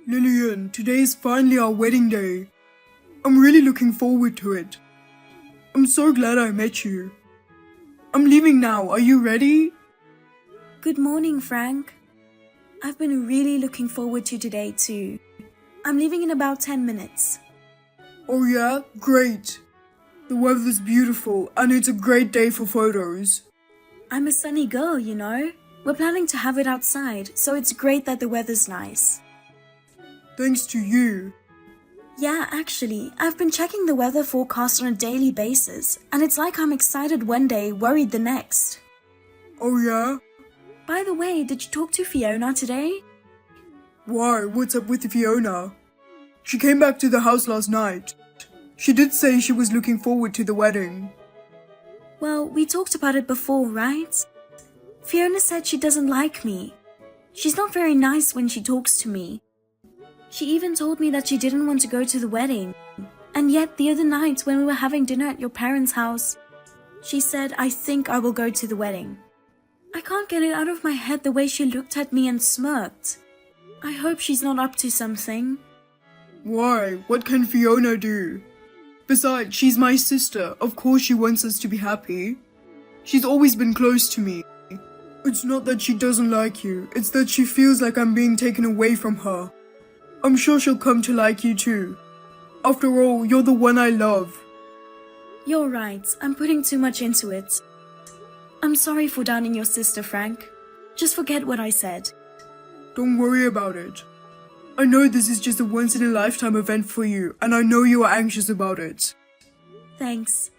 Lillian, today is finally our wedding day. I'm really looking forward to it. I'm so glad I met you. I'm leaving now. Are you ready? Good morning, Frank. I've been really looking forward to today too. I'm leaving in about 10 minutes. Oh yeah? Great. The weather's beautiful and it's a great day for photos. I'm a sunny girl, you know. We're planning to have it outside, so it's great that the weather's nice. Thanks to you. Yeah, actually, I've been checking the weather forecast on a daily basis, and it's like I'm excited one day, worried the next. Oh yeah? By the way, did you talk to Fiona today? Why? What's up with Fiona? She came back to the house last night. She did say she was looking forward to the wedding. Well, we talked about it before, right? Fiona said she doesn't like me. She's not very nice when she talks to me. She even told me that she didn't want to go to the wedding. And yet the other night when we were having dinner at your parents' house, she said, I think I will go to the wedding. I can't get it out of my head the way she looked at me and smirked. I hope she's not up to something. Why? What can Fiona do? Besides, she's my sister. Of course she wants us to be happy. She's always been close to me. It's not that she doesn't like you. It's that she feels like I'm being taken away from her. I'm sure she'll come to like you too. After all, you're the one I love. You're right, I'm putting too much into it. I'm sorry for downing your sister, Frank. Just forget what I said. Don't worry about it. I know this is just a once-in-a-lifetime event for you, and I know you are anxious about it. Thanks.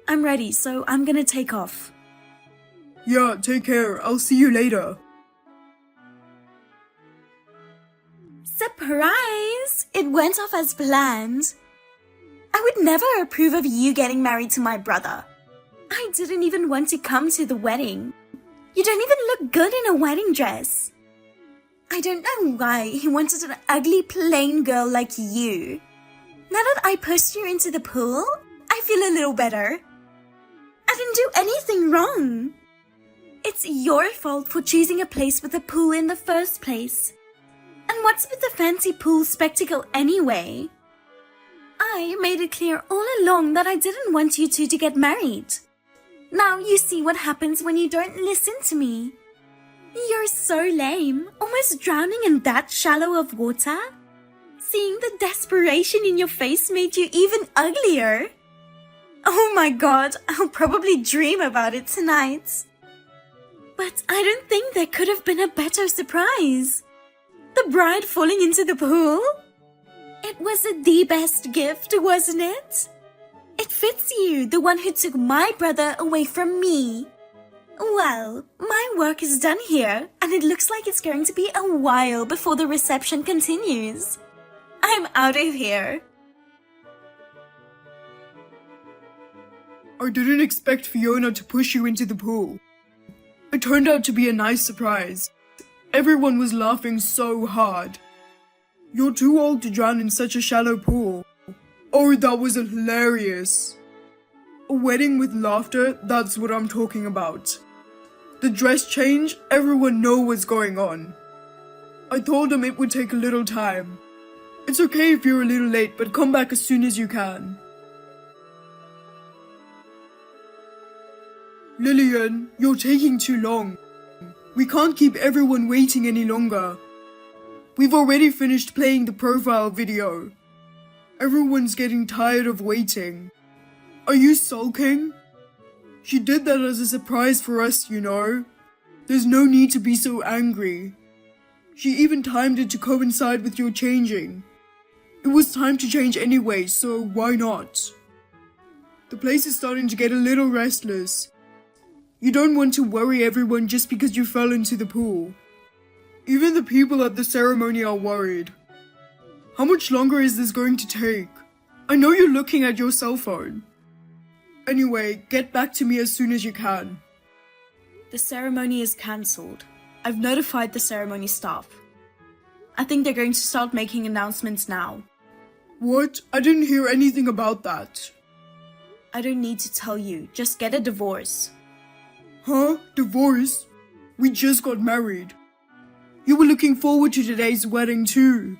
I'm ready, so I'm gonna take off. Yeah, take care. I'll see you later. Surprise! It went off as planned. I would never approve of you getting married to my brother. I didn't even want to come to the wedding. You don't even look good in a wedding dress. I don't know why he wanted an ugly plain girl like you. Now that I pushed you into the pool, I feel a little better. I didn't do anything wrong. It's your fault for choosing a place with a pool in the first place. And what's with the fancy pool spectacle anyway? I made it clear all along that I didn't want you two to get married. Now you see what happens when you don't listen to me. You're so lame, almost drowning in that shallow of water. Seeing the desperation in your face made you even uglier. Oh my god, I'll probably dream about it tonight. But I don't think there could have been a better surprise. The bride falling into the pool? It was the best gift, wasn't it? It fits you, the one who took my brother away from me. Well, my work is done here, and it looks like it's going to be a while before the reception continues. I'm out of here. I didn't expect Fiona to push you into the pool. It turned out to be a nice surprise. Everyone was laughing so hard. You're too old to drown in such a shallow pool. Oh, that was hilarious. A wedding with laughter, that's what I'm talking about. The dress change, everyone know what's going on. I told them it would take a little time. It's okay if you're a little late, but come back as soon as you can. Lillian, you're taking too long. We can't keep everyone waiting any longer. We've already finished playing the profile video. Everyone's getting tired of waiting. Are you sulking? She did that as a surprise for us, you know. There's no need to be so angry. She even timed it to coincide with your changing. It was time to change anyway, so why not? The place is starting to get a little restless. You don't want to worry everyone just because you fell into the pool. Even the people at the ceremony are worried. How much longer is this going to take? I know you're looking at your cell phone. Anyway, get back to me as soon as you can. The ceremony is cancelled. I've notified the ceremony staff. I think they're going to start making announcements now. What? I didn't hear anything about that. I don't need to tell you, just get a divorce. Huh? Divorce? We just got married. You were looking forward to today's wedding too.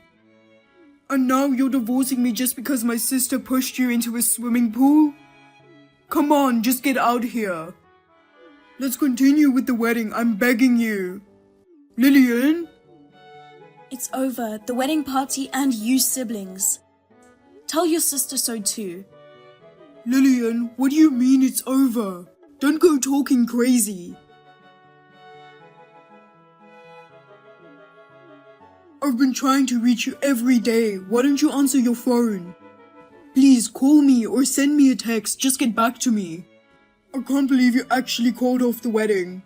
And now you're divorcing me just because my sister pushed you into a swimming pool? Come on, just get out here. Let's continue with the wedding, I'm begging you. Lillian? It's over, the wedding party and you siblings. Tell your sister so too. Lillian, what do you mean it's over? Don't go talking crazy. I've been trying to reach you every day. Why don't you answer your phone? Please call me or send me a text. Just get back to me. I can't believe you actually called off the wedding.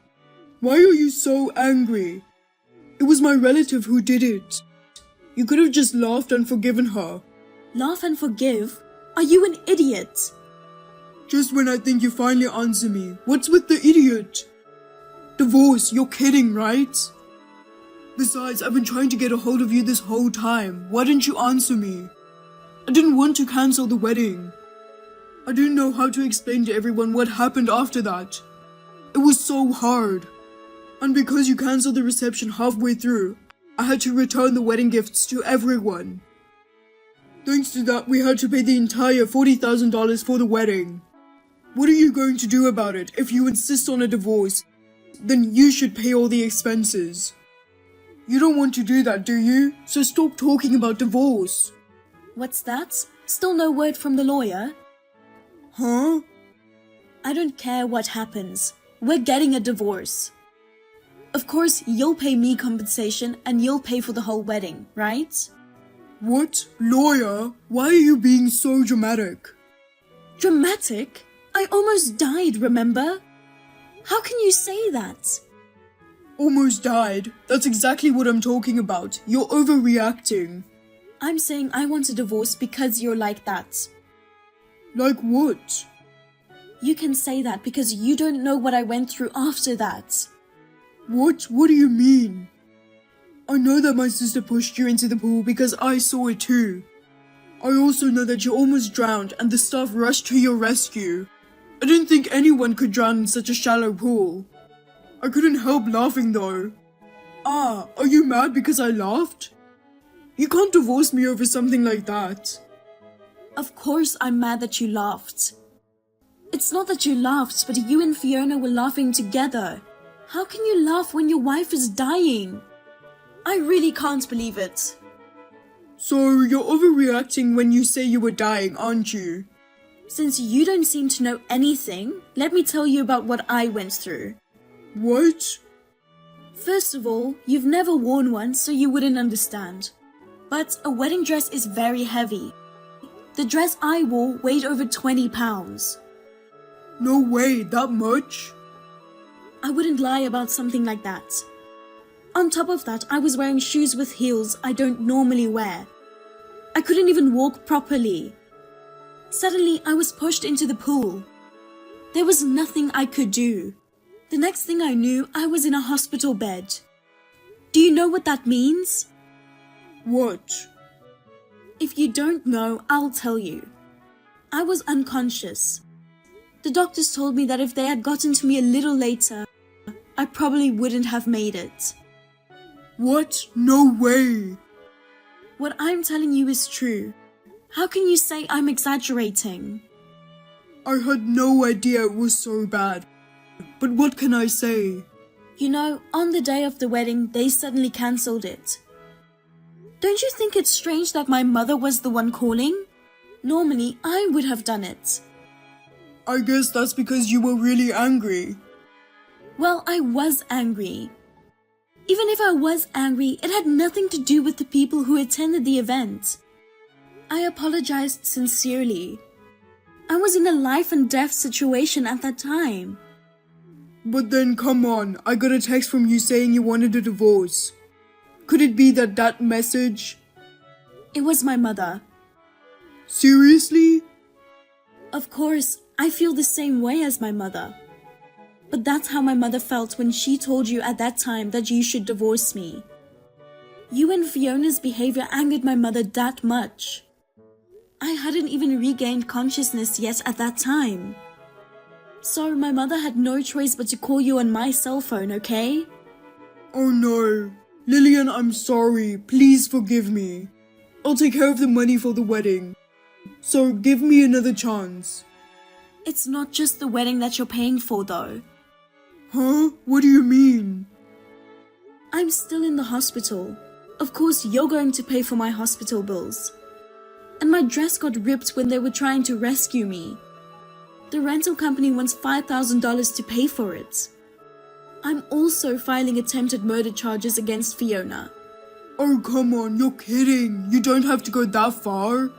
Why are you so angry? It was my relative who did it. You could have just laughed and forgiven her. Laugh and forgive? Are you an idiot? Just when I think you finally answer me. What's with the idiot? Divorce, you're kidding, right? Besides, I've been trying to get a hold of you this whole time. Why didn't you answer me? I didn't want to cancel the wedding. I didn't know how to explain to everyone what happened after that. It was so hard. And because you cancelled the reception halfway through, I had to return the wedding gifts to everyone. Thanks to that, we had to pay the entire $40,000 for the wedding. What are you going to do about it? If you insist on a divorce, then you should pay all the expenses. You don't want to do that, do you? So stop talking about divorce. What's that? Still no word from the lawyer? Huh? I don't care what happens. We're getting a divorce. Of course, you'll pay me compensation and you'll pay for the whole wedding, right? What? Lawyer? Why are you being so dramatic? Dramatic? I almost died, remember? How can you say that? Almost died? That's exactly what I'm talking about. You're overreacting. I'm saying I want a divorce because you're like that. Like what? You can say that because you don't know what I went through after that. What? What do you mean? I know that my sister pushed you into the pool because I saw it too. I also know that you almost drowned and the staff rushed to your rescue. I didn't think anyone could drown in such a shallow pool. I couldn't help laughing though. Ah, are you mad because I laughed? You can't divorce me over something like that. Of course I'm mad that you laughed. It's not that you laughed, but you and Fiona were laughing together. How can you laugh when your wife is dying? I really can't believe it. So you're overreacting when you say you were dying, aren't you? Since you don't seem to know anything, let me tell you about what I went through. What? First of all, you've never worn one, so you wouldn't understand. But a wedding dress is very heavy. The dress I wore weighed over 20 pounds. No way, that much? I wouldn't lie about something like that. On top of that, I was wearing shoes with heels I don't normally wear. I couldn't even walk properly. Suddenly, I was pushed into the pool. There was nothing I could do. The next thing I knew, I was in a hospital bed. Do you know what that means? What? If you don't know, I'll tell you. I was unconscious. The doctors told me that if they had gotten to me a little later, I probably wouldn't have made it. What? No way. What I'm telling you is true. How can you say I'm exaggerating? I had no idea it was so bad. But what can I say? You know, on the day of the wedding, they suddenly cancelled it. Don't you think it's strange that my mother was the one calling? Normally, I would have done it. I guess that's because you were really angry. Well, I was angry. Even if I was angry, it had nothing to do with the people who attended the event. I apologized sincerely. I was in a life and death situation at that time. But then come on, I got a text from you saying you wanted a divorce. Could it be that message? It was my mother. Seriously? Of course, I feel the same way as my mother. But that's how my mother felt when she told you at that time that you should divorce me. You and Fiona's behavior angered my mother that much. I hadn't even regained consciousness yet at that time. So my mother had no choice but to call you on my cell phone, okay? Oh no. Lillian, I'm sorry. Please forgive me. I'll take care of the money for the wedding. So give me another chance. It's not just the wedding that you're paying for, though. Huh? What do you mean? I'm still in the hospital. Of course, you're going to pay for my hospital bills. And my dress got ripped when they were trying to rescue me. The rental company wants $5,000 to pay for it. I'm also filing attempted murder charges against Fiona. Oh, come on, you're kidding. You don't have to go that far.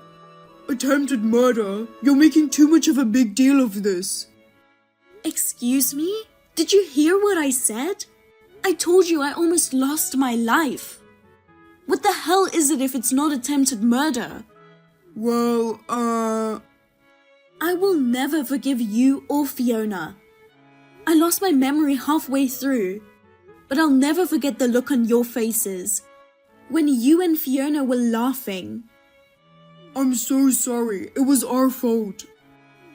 Attempted murder? You're making too much of a big deal of this. Excuse me? Did you hear what I said? I told you I almost lost my life. What the hell is it if it's not attempted murder? Well, I will never forgive you or Fiona. I lost my memory halfway through, but I'll never forget the look on your faces when you and Fiona were laughing. I'm so sorry. It was our fault.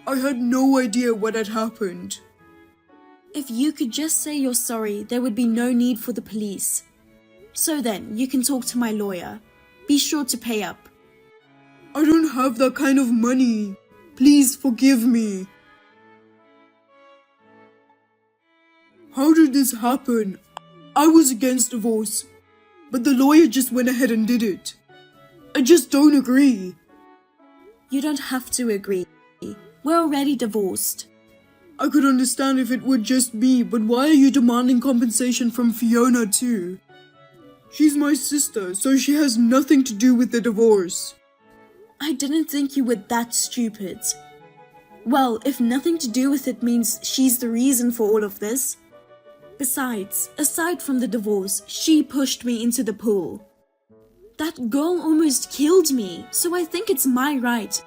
I had no idea what had happened. If you could just say you're sorry, there would be no need for the police. So then, you can talk to my lawyer. Be sure to pay up. I don't have that kind of money. Please forgive me. How did this happen? I was against divorce, but the lawyer just went ahead and did it. I just don't agree. You don't have to agree. We're already divorced. I could understand if it were just me, but why are you demanding compensation from Fiona too? She's my sister, so she has nothing to do with the divorce. I didn't think you were that stupid. Well, if nothing to do with it means she's the reason for all of this. Besides, aside from the divorce, she pushed me into the pool. That girl almost killed me, so I think it's my right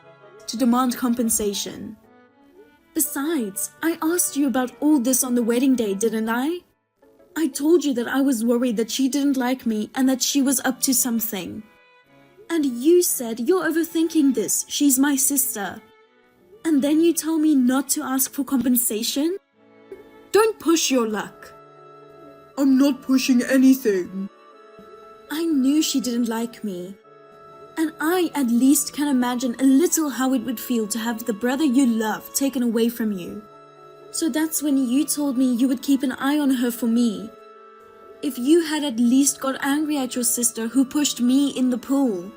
to demand compensation. Besides, I asked you about all this on the wedding day, didn't I? I told you that I was worried that she didn't like me and that she was up to something. And you said you're overthinking this, she's my sister. And then you tell me not to ask for compensation? Don't push your luck. I'm not pushing anything. I knew she didn't like me. And I at least can imagine a little how it would feel to have the brother you love taken away from you. So that's when you told me you would keep an eye on her for me. If you had at least got angry at your sister who pushed me in the pool.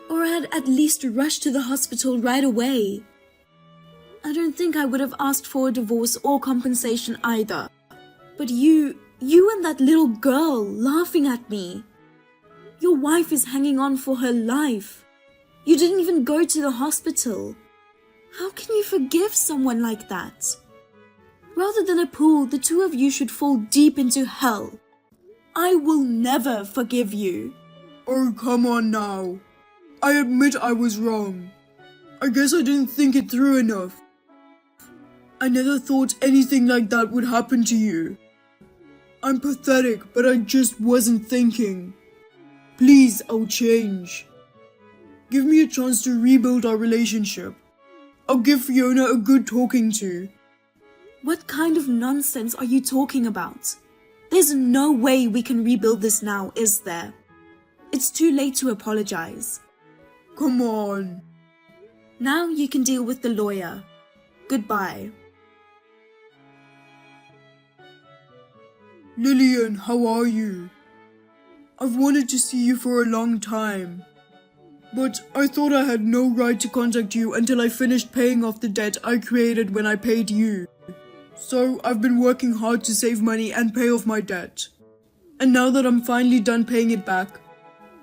Or had at least rushed to the hospital right away. I don't think I would have asked for a divorce or compensation either. But you and that little girl laughing at me. Your wife is hanging on for her life. You didn't even go to the hospital. How can you forgive someone like that? Rather than a pool, the two of you should fall deep into hell. I will never forgive you. Oh, come on now. I admit I was wrong. I guess I didn't think it through enough. I never thought anything like that would happen to you. I'm pathetic, but I just wasn't thinking. Please, I'll change. Give me a chance to rebuild our relationship. I'll give Fiona a good talking to. What kind of nonsense are you talking about? There's no way we can rebuild this now, is there? It's too late to apologize. Come on. Now you can deal with the lawyer. Goodbye. Lillian, how are you? I've wanted to see you for a long time. But I thought I had no right to contact you until I finished paying off the debt I created when I paid you. So I've been working hard to save money and pay off my debt. And now that I'm finally done paying it back,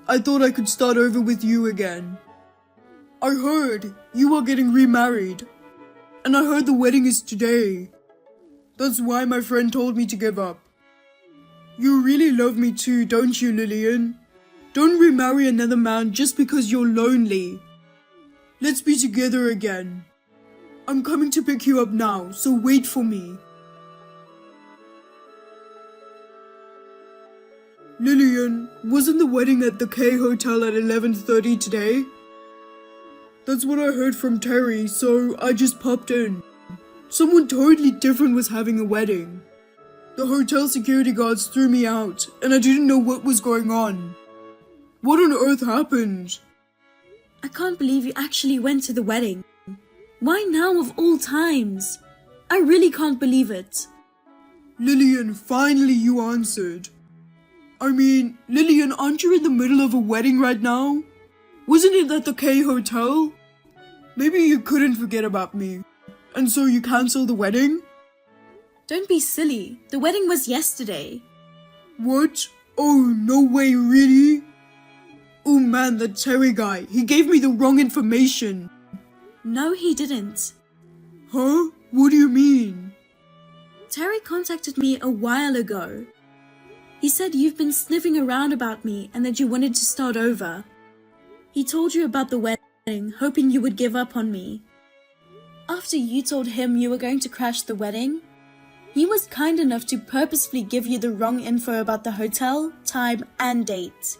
I thought I could start over with you again. I heard you are getting remarried. And I heard the wedding is today. That's why my friend told me to give up. You really love me too, don't you, Lillian? Don't remarry another man just because you're lonely. Let's be together again. I'm coming to pick you up now, so wait for me. Lillian, wasn't the wedding at the K Hotel at 11:30 today? That's what I heard from Terry, so I just popped in. Someone totally different was having a wedding. The hotel security guards threw me out, and I didn't know what was going on. What on earth happened? I can't believe you actually went to the wedding. Why now of all times? I really can't believe it. Lillian, finally you answered. I mean, Lillian, aren't you in the middle of a wedding right now? Wasn't it at the K Hotel? Maybe you couldn't forget about me, and so you cancelled the wedding? Don't be silly. The wedding was yesterday. What? Oh, no way, really? Oh man, that Terry guy, he gave me the wrong information. No, he didn't. Huh? What do you mean? Terry contacted me a while ago. He said you've been sniffing around about me and that you wanted to start over. He told you about the wedding, hoping you would give up on me. After you told him you were going to crash the wedding, he was kind enough to purposefully give you the wrong info about the hotel, time, and date.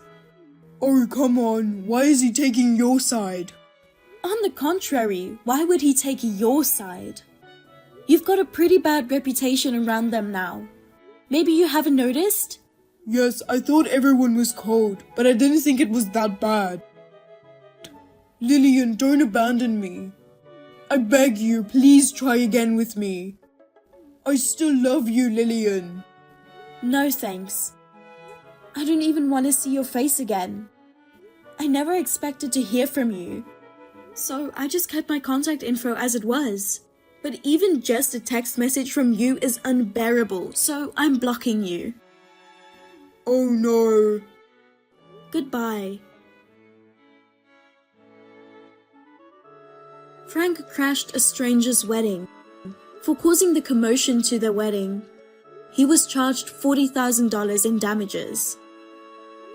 Oh, come on. Why is he taking your side? On the contrary, why would he take your side? You've got a pretty bad reputation around them now. Maybe you haven't noticed? Yes, I thought everyone was cold, but I didn't think it was that bad. Lillian, don't abandon me. I beg you, please try again with me. I still love you, Lillian. No thanks. I don't even want to see your face again. I never expected to hear from you. So I just kept my contact info as it was. But even just a text message from you is unbearable, so I'm blocking you. Oh no. Goodbye. Frank crashed a stranger's wedding. For causing the commotion to their wedding, he was charged $40,000 in damages.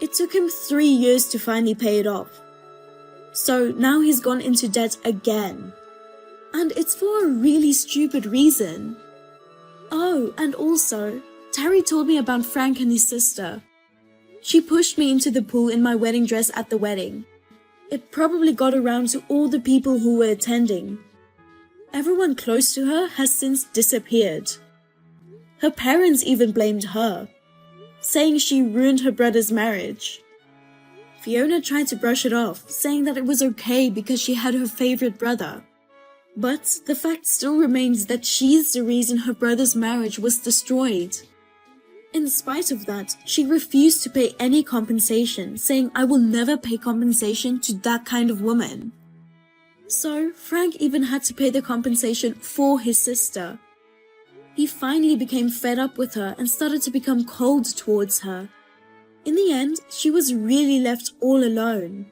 It took him 3 years to finally pay it off. So now he's gone into debt again. And it's for a really stupid reason. Oh, and also, Terry told me about Frank and his sister. She pushed me into the pool in my wedding dress at the wedding. It probably got around to all the people who were attending. Everyone close to her has since disappeared. Her parents even blamed her, saying she ruined her brother's marriage. Fiona tried to brush it off, saying that it was okay because she had her favorite brother. But the fact still remains that she's the reason her brother's marriage was destroyed. In spite of that, she refused to pay any compensation, saying, "I will never pay compensation to that kind of woman." So, Frank even had to pay the compensation for his sister. He finally became fed up with her and started to become cold towards her. In the end, she was really left all alone.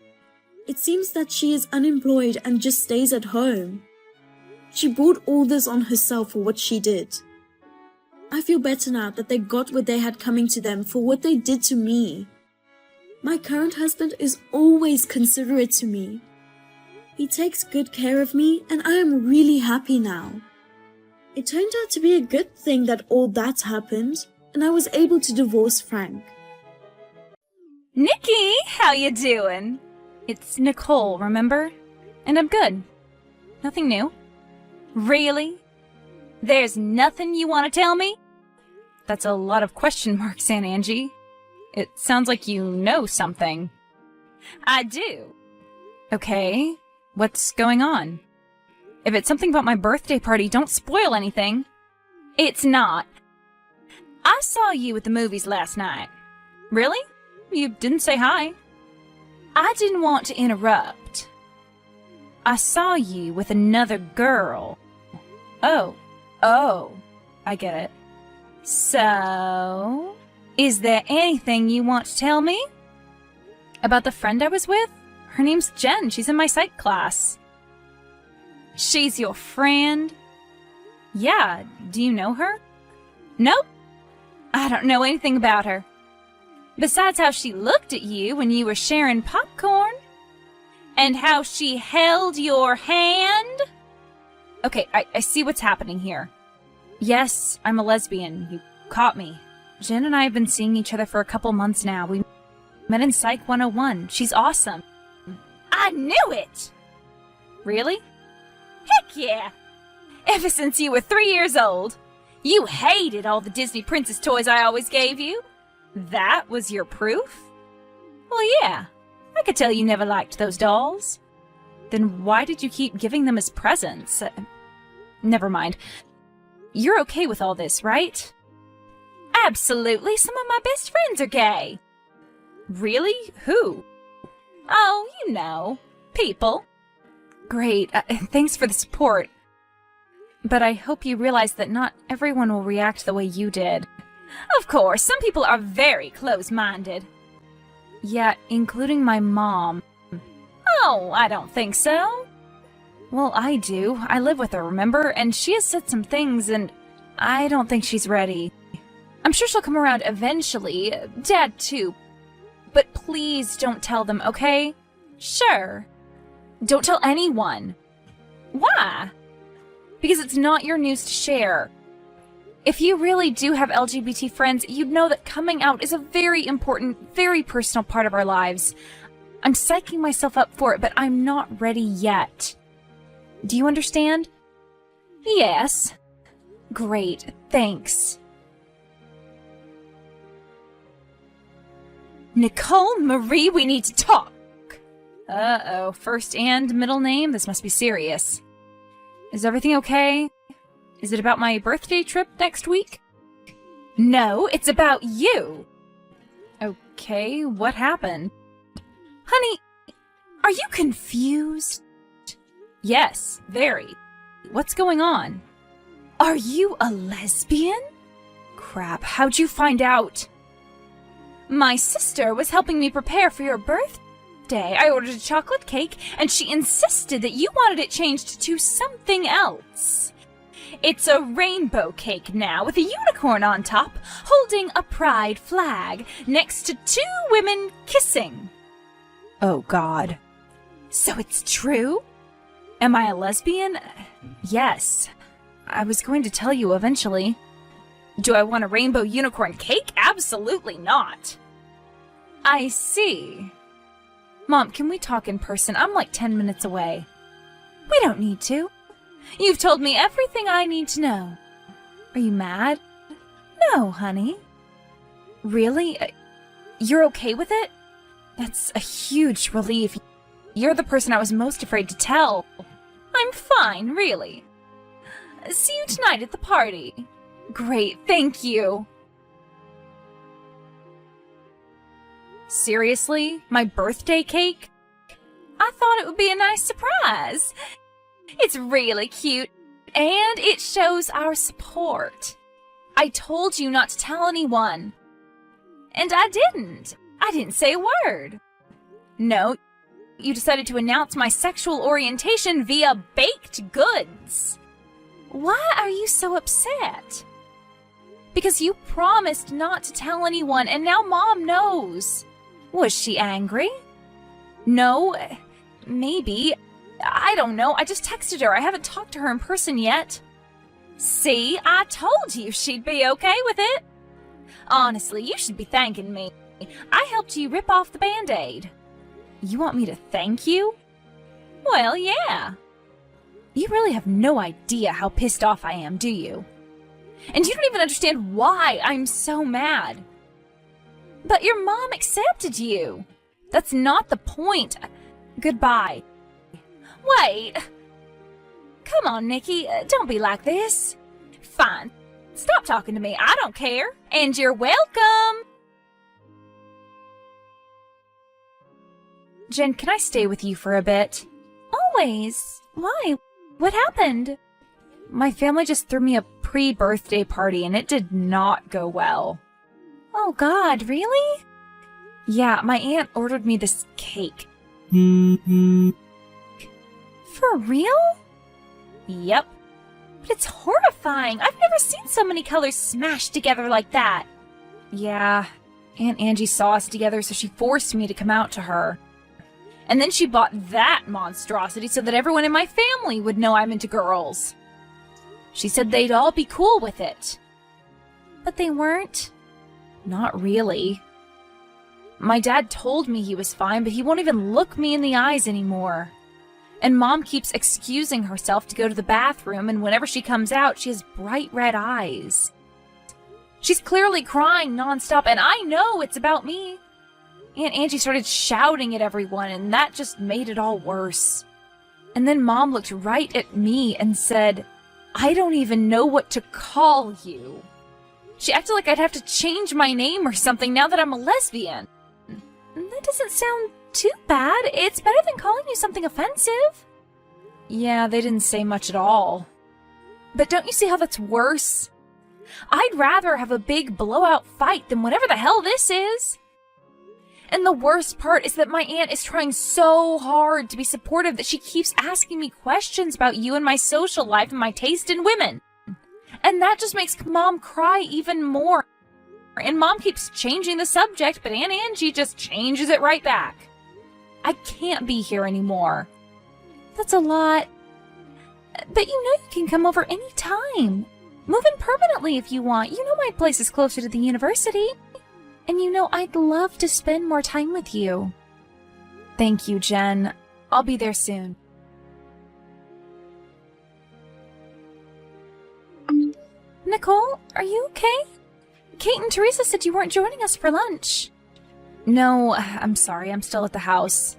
It seems that she is unemployed and just stays at home. She brought all this on herself for what she did. I feel better now that they got what they had coming to them for what they did to me. My current husband is always considerate to me. He takes good care of me and I am really happy now. It turned out to be a good thing that all that happened and I was able to divorce Frank. Nikki, how you doing? It's Nicole, remember? And I'm good. Nothing new. Really? There's nothing you want to tell me? That's a lot of question marks, Aunt Angie. It sounds like you know something. I do. Okay, what's going on? If it's something about my birthday party, don't spoil anything. It's not. I saw you at the movies last night. Really? You didn't say hi. I didn't want to interrupt. I saw you with another girl. Oh, I get it. So, is there anything you want to tell me? About the friend I was with? Her name's Jen. She's in my psych class. She's your friend? Yeah, do you know her? Nope. I don't know anything about her. Besides how she looked at you when you were sharing popcorn. And how she held your hand. Okay, I see what's happening here. Yes, I'm a lesbian. You caught me. Jen and I have been seeing each other for a couple months now. We met in Psych 101. She's awesome. I knew it! Really? Heck yeah! Ever since you were 3 years old, you hated all the Disney princess toys I always gave you. That was your proof? Well, yeah. I could tell you never liked those dolls. Then why did you keep giving them as presents? Never mind. You're okay with all this, right? Absolutely. Some of my best friends are gay. Really? Who? Oh, you know. People. Great. Thanks for the support. But I hope you realize that not everyone will react the way you did. Of course, some people are very close-minded. Yeah, including my mom. Oh, I don't think so. Well, I do. I live with her, remember? And she has said some things, and I don't think she's ready. I'm sure she'll come around eventually. Dad, too. But please don't tell them, okay? Sure. Don't tell anyone. Why? Because it's not your news to share. If you really do have LGBT friends, you'd know that coming out is a very important, very personal part of our lives. I'm psyching myself up for it, but I'm not ready yet. Do you understand? Yes. Great, thanks. Nicole Marie, we need to talk. Uh-oh, first and middle name? This must be serious. Is everything okay? Is it about my birthday trip next week? No, it's about you. Okay, what happened? Honey, are you confused? Yes, very. What's going on? Are you a lesbian? Crap, how'd you find out? My sister was helping me prepare for your birthday. I ordered a chocolate cake, and she insisted that you wanted it changed to something else. It's a rainbow cake now, with a unicorn on top, holding a pride flag, next to two women kissing. Oh, God. So it's true? Am I a lesbian? Yes. I was going to tell you eventually. Do I want a rainbow unicorn cake? Absolutely not. I see. Mom, can we talk in person? I'm like 10 minutes away. We don't need to. You've told me everything I need to know. Are you mad? No, honey. Really? You're okay with it? That's a huge relief. You're the person I was most afraid to tell. I'm fine, really. See you tonight at the party. Great, thank you. Seriously? My birthday cake? I thought it would be a nice surprise. It's really cute, and it shows our support. I told you not to tell anyone. And I didn't. I didn't say a word. No, you decided to announce my sexual orientation via baked goods. Why are you so upset? Because you promised not to tell anyone, and now Mom knows. Was she angry? No, maybe. I don't know. I just texted her. I haven't talked to her in person yet. See, I told you she'd be okay with it. Honestly, you should be thanking me. I helped you rip off the Band-Aid. You want me to thank you? Well, yeah. You really have no idea how pissed off I am, do you? And you don't even understand why I'm so mad. But your mom accepted you. That's not the point. Goodbye. Wait. Come on, Nikki. Don't be like this. Fine. Stop talking to me. I don't care. And you're welcome. Jen, can I stay with you for a bit? Always. Why? What happened? My family just threw me a pre-birthday party and it did not go well. Oh God, really? Yeah, my aunt ordered me this cake. For real? Yep. But it's horrifying. I've never seen so many colors smashed together like that. Yeah, Aunt Angie saw us together, so she forced me to come out to her. And then she bought that monstrosity so that everyone in my family would know I'm into girls. She said they'd all be cool with it. But they weren't. Not really. My dad told me he was fine, but he won't even look me in the eyes anymore. And Mom keeps excusing herself to go to the bathroom, and whenever she comes out, she has bright red eyes. She's clearly crying nonstop, and I know it's about me. Aunt Angie started shouting at everyone, and that just made it all worse. And then Mom looked right at me and said, "I don't even know what to call you." She acted like I'd have to change my name or something now that I'm a lesbian. That doesn't sound too bad. It's better than calling you something offensive. Yeah, they didn't say much at all. But don't you see how that's worse? I'd rather have a big blowout fight than whatever the hell this is. And the worst part is that my aunt is trying so hard to be supportive that she keeps asking me questions about you and my social life and my taste in women. And that just makes Mom cry even more. And Mom keeps changing the subject, but Aunt Angie just changes it right back. I can't be here anymore. That's a lot. But you know you can come over any time. Move in permanently if you want. You know my place is closer to the university. And you know I'd love to spend more time with you. Thank you, Jen. I'll be there soon. Nicole, are you okay? Kate and Teresa said you weren't joining us for lunch. No, I'm sorry. I'm still at the house.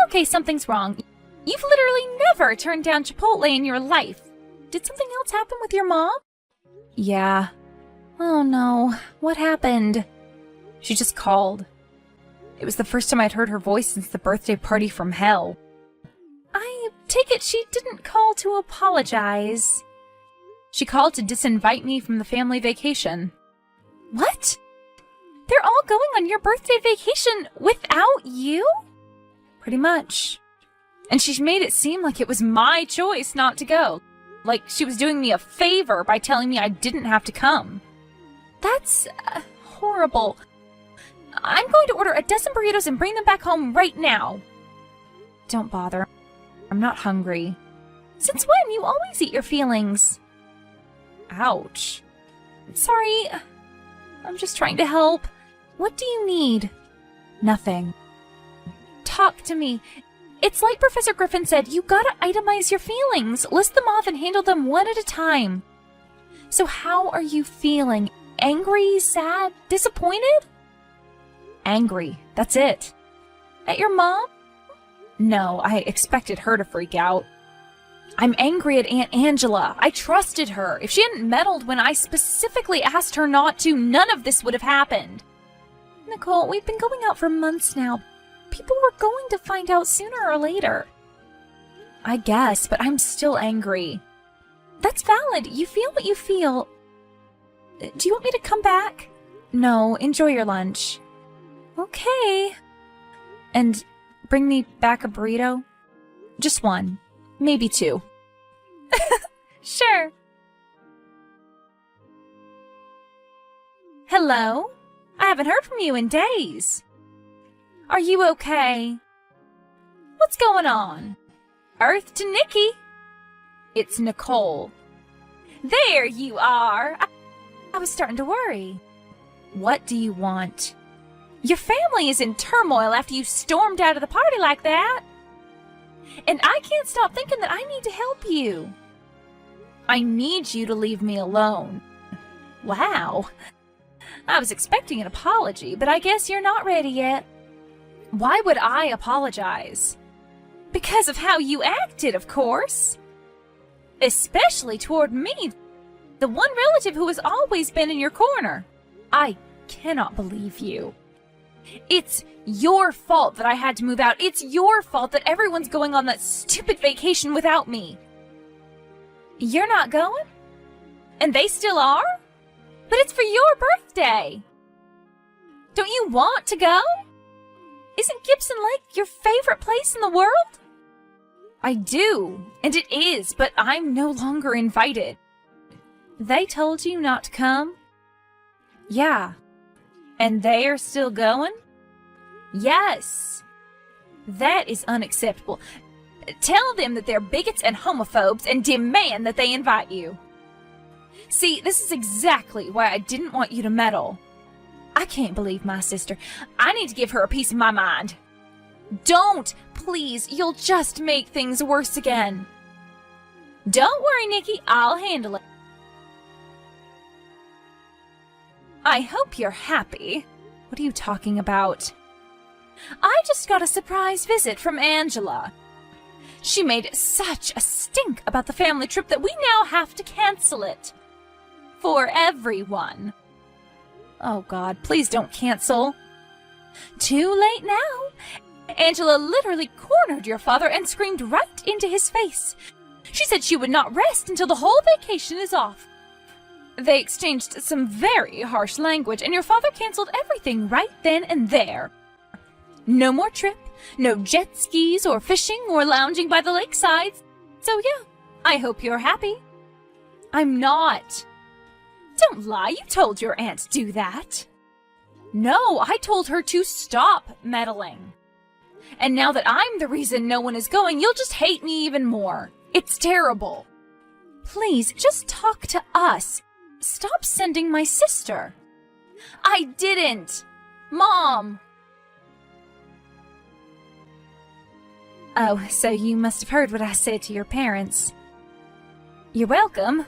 Okay, something's wrong. You've literally never turned down Chipotle in your life. Did something else happen with your mom? Yeah. Oh no. What happened? She just called. It was the first time I'd heard her voice since the birthday party from hell. I take it she didn't call to apologize. She called to disinvite me from the family vacation. What? They're all going on your birthday vacation without you? Pretty much. And she made it seem like it was my choice not to go. Like she was doing me a favor by telling me I didn't have to come. That's horrible. I'm going to order a dozen burritos and bring them back home right now. Don't bother. I'm not hungry. Since when? You always eat your feelings. Ouch. Sorry. I'm just trying to help. What do you need? Nothing. Talk to me. It's like Professor Griffin said, you gotta itemize your feelings. List them off and handle them one at a time. So how are you feeling? Angry, sad, disappointed? Angry. That's it. At your mom? No, I expected her to freak out. I'm angry at Aunt Angela. I trusted her. If she hadn't meddled when I specifically asked her not to, none of this would have happened. Nicole, we've been going out for months now. People were going to find out sooner or later. I guess, but I'm still angry. That's valid. You feel what you feel. Do you want me to come back? No, enjoy your lunch. Okay. And bring me back a burrito? Just one. Maybe two. Sure. Hello? I haven't heard from you in days. Are you okay? What's going on? Earth to Nikki. It's Nicole. There you are. I was starting to worry. What do you want? Your family is in turmoil after you stormed out of the party like that. And I can't stop thinking that I need to help you. I need you to leave me alone. Wow. I was expecting an apology, but I guess you're not ready yet. Why would I apologize? Because of how you acted, of course. Especially toward me, the one relative who has always been in your corner. I cannot believe you. It's your fault that I had to move out. It's your fault that everyone's going on that stupid vacation without me. You're not going? And they still are? But it's for your birthday. Don't you want to go? Isn't Gibson Lake your favorite place in the world? I do, and it is, but I'm no longer invited. They told you not to come? Yeah. And they are still going? Yes. That is unacceptable. Tell them that they're bigots and homophobes and demand that they invite you. See, this is exactly why I didn't want you to meddle. I can't believe my sister. I need to give her a piece of my mind. Don't, please. You'll just make things worse again. Don't worry, Nikki. I'll handle it. I hope you're happy. What are you talking about? I just got a surprise visit from Angela. She made such a stink about the family trip that we now have to cancel it. For everyone. Oh God, please don't cancel. Too late now. Angela literally cornered your father and screamed right into his face. She said she would not rest until the whole vacation is off. They exchanged some very harsh language, and your father canceled everything right then and there. No more trip, no jet skis or fishing or lounging by the lakeside. So yeah, I hope you're happy. I'm not. Don't lie, you told your aunt to do that. No, I told her to stop meddling. And now that I'm the reason no one is going, you'll just hate me even more. It's terrible. Please, just talk to us. Stop sending my sister. I didn't. Mom. Oh, so you must have heard what I said to your parents. You're welcome.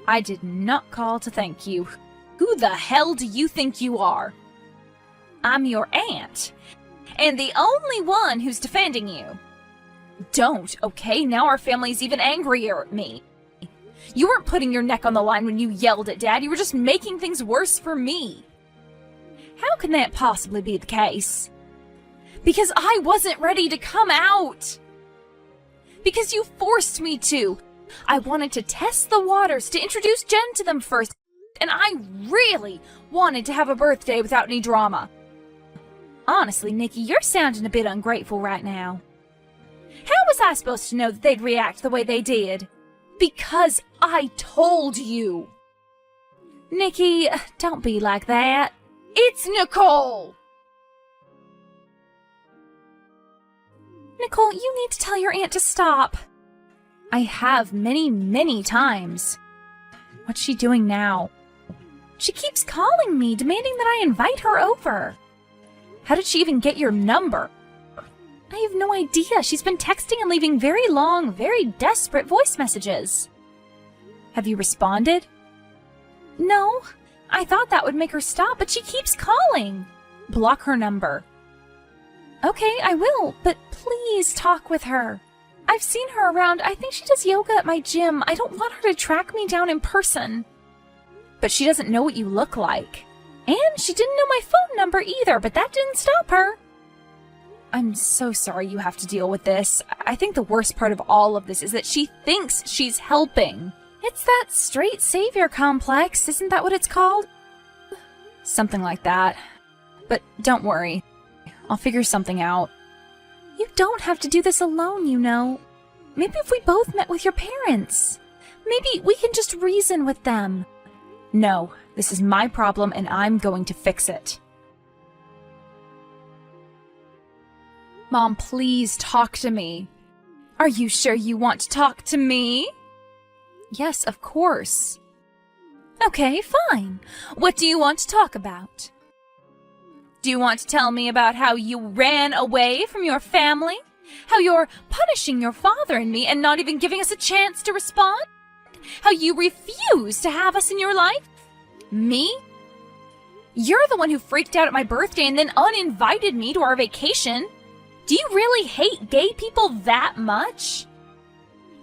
I did not call to thank you. Who the hell do you think you are? I'm your aunt, and the only one who's defending you. Don't, okay? Now our family's even angrier at me. You weren't putting your neck on the line when you yelled at Dad. You were just making things worse for me. How can that possibly be the case? Because I wasn't ready to come out. Because you forced me to. I wanted to test the waters, to introduce Jen to them first, and I really wanted to have a birthday without any drama. Honestly, Nikki, you're sounding a bit ungrateful right now. How was I supposed to know that they'd react the way they did? Because I told you. Nikki, don't be like that. It's Nicole! Nicole, you need to tell your aunt to stop. I have many times. What's she doing now? She keeps calling me, demanding that I invite her over. How did she even get your number? I have no idea. She's been texting and leaving very long, very desperate voice messages. Have you responded? No. I thought that would make her stop, but she keeps calling. Block her number. Okay, I will, but please talk with her. I've seen her around. I think she does yoga at my gym. I don't want her to track me down in person. But she doesn't know what you look like. And she didn't know my phone number either, but that didn't stop her. I'm so sorry you have to deal with this. I think the worst part of all of this is that she thinks she's helping. It's that straight savior complex, isn't that what it's called? Something like that. But don't worry. I'll figure something out. You don't have to do this alone, you know. Maybe if we both met with your parents. Maybe we can just reason with them. No, this is my problem and I'm going to fix it. Mom, please talk to me. Are you sure you want to talk to me? Yes, of course. Okay, fine. What do you want to talk about? Do you want to tell me about how you ran away from your family? How you're punishing your father and me and not even giving us a chance to respond? How you refuse to have us in your life? Me? You're the one who freaked out at my birthday and then uninvited me to our vacation. Do you really hate gay people that much?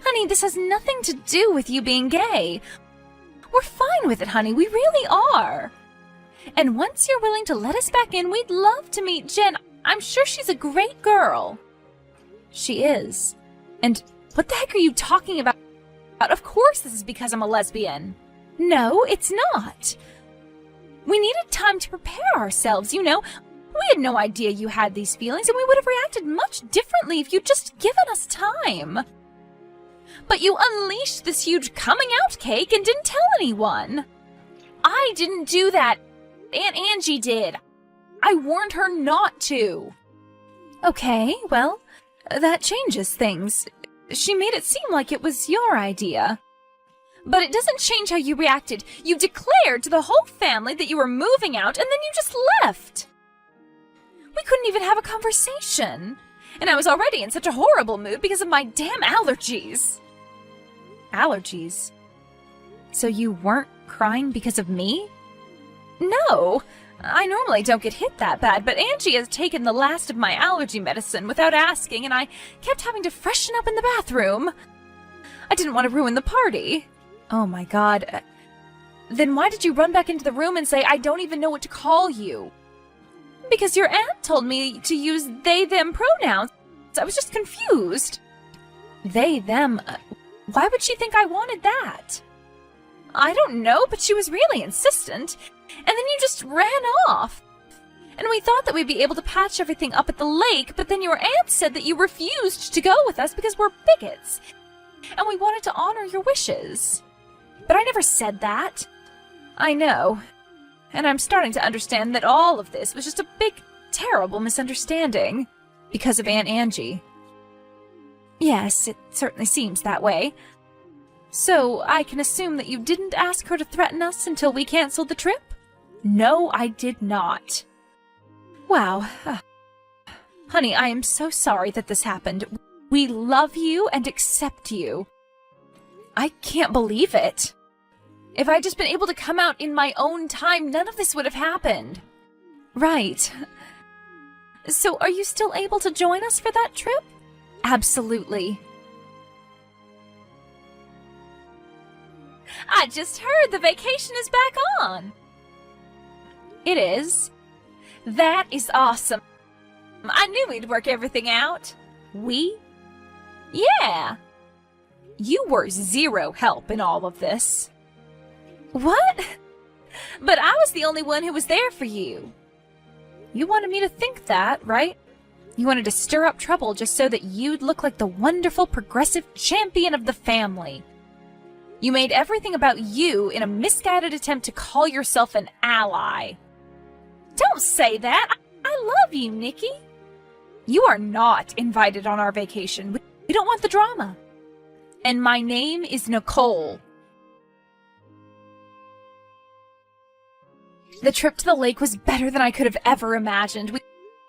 Honey, this has nothing to do with you being gay. We're fine with it, honey. We really are. And once you're willing to let us back in, we'd love to meet Jen. I'm sure she's a great girl. She is. And what the heck are you talking about? Of course this is because I'm a lesbian. No, it's not. We needed time to prepare ourselves, you know. We had no idea you had these feelings, and we would have reacted much differently if you'd just given us time. But you unleashed this huge coming out cake and didn't tell anyone. I didn't do that. Aunt Angie did. I warned her not to. Okay, well, that changes things. She made it seem like it was your idea. But it doesn't change how you reacted. You declared to the whole family that you were moving out, and then you just left. We couldn't even have a conversation. And I was already in such a horrible mood because of my damn allergies. Allergies? So you weren't crying because of me? No, I normally don't get hit that bad, but Angie has taken the last of my allergy medicine without asking, and I kept having to freshen up in the bathroom. I didn't want to ruin the party. Oh my god. Then why did you run back into the room and say, I don't even know what to call you? Because your aunt told me to use they, them pronouns. I was just confused. They, them. Why would she think I wanted that? I don't know, but she was really insistent. And then you just ran off. And we thought that we'd be able to patch everything up at the lake, but then your aunt said that you refused to go with us because we're bigots. And we wanted to honor your wishes. But I never said that. I know. And I'm starting to understand that all of this was just a big, terrible misunderstanding. Because of Aunt Angie. Yes, it certainly seems that way. So, I can assume that you didn't ask her to threaten us until we canceled the trip? No, I did not. Wow. Honey, I am so sorry that this happened. We love you and accept you. I can't believe it. If I'd just been able to come out in my own time, none of this would have happened. Right. So, are you still able to join us for that trip? Absolutely. I just heard the vacation is back on. It is. That is awesome. I knew we'd work everything out. We? Yeah. You were zero help in all of this. What? But I was the only one who was there for you. You wanted me to think that, right? You wanted to stir up trouble just so that you'd look like the wonderful progressive champion of the family. You made everything about you in a misguided attempt to call yourself an ally. Don't say that! I love you, Nikki! You are not invited on our vacation. We don't want the drama. And my name is Nicole. The trip to the lake was better than I could have ever imagined. We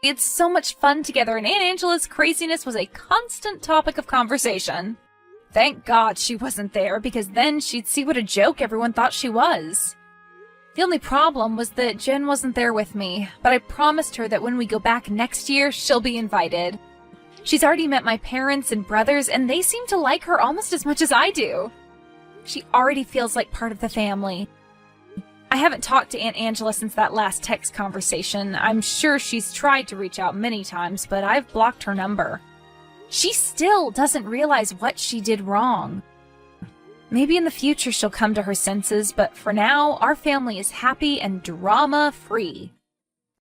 had so much fun together, and Aunt Angela's craziness was a constant topic of conversation. Thank God she wasn't there, because then she'd see what a joke everyone thought she was. The only problem was that Jen wasn't there with me, but I promised her that when we go back next year, she'll be invited. She's already met my parents and brothers, and they seem to like her almost as much as I do. She already feels like part of the family. I haven't talked to Aunt Angela since that last text conversation. I'm sure she's tried to reach out many times, but I've blocked her number. She still doesn't realize what she did wrong. Maybe in the future she'll come to her senses, but for now, our family is happy and drama-free.